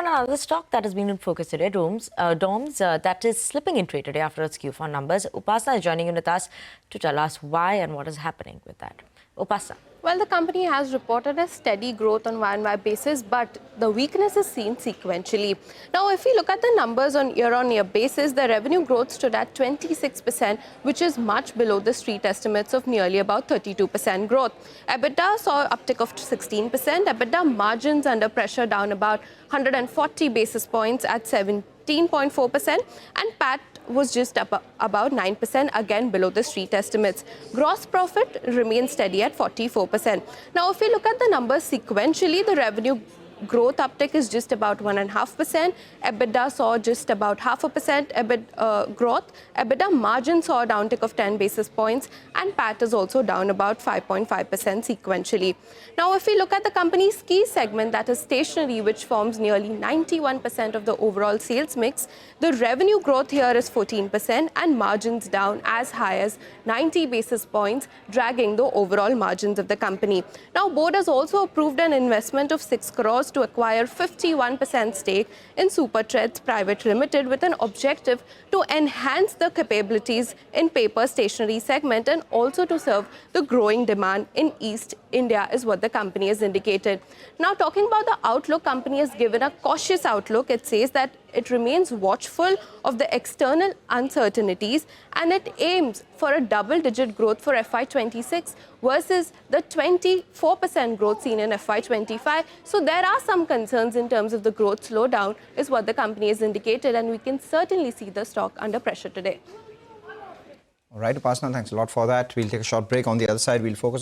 another stock that has been in focus today, DOMS, that is slipping in trade today after its Q4 numbers. Upasana is joining in with us to tell us why and what is happening with that. Upasana. Well, the company has reported a steady growth on Y-on-Y basis, but the weakness is seen sequentially. Now, if we look at the numbers on year-on-year basis, the revenue growth stood at 26%, which is much below the street estimates of nearly about 32% growth. EBITDA saw an uptick of 16%. EBITDA margins under pressure down about 140 basis points at 17.4%, and PAT was just up about 9%, again below the street estimates. Gross profit remains steady at 44%. Now, if we look at the numbers sequentially, the revenue growth uptick is just about 1.5%. EBITDA saw just about 0.5% growth. EBITDA margin saw a downtick of 10 basis points, and PAT is also down about 5.5% sequentially. Now, if we look at the company's key segment, that is stationery, which forms nearly 91% of the overall sales mix, the revenue growth here is 14% and margins down as high as 90 basis points, dragging the overall margins of the company. Now, board has also approved an investment of 6 crores to acquire 51% stake in Supertreads Private Limited with an objective to enhance the capabilities in paper stationery segment and also to serve the growing demand in East India is what the company has indicated. Now, talking about the outlook, company has given a cautious outlook. It says that it remains watchful of the external uncertainties and it aims for a double-digit growth for FY26 versus the 24% growth seen in FY25. So there are some concerns in terms of the growth slowdown is what the company has indicated, and we can certainly see the stock under pressure today. All right, Upasana, thanks a lot for that. We'll take a short break. On the other side, we'll focus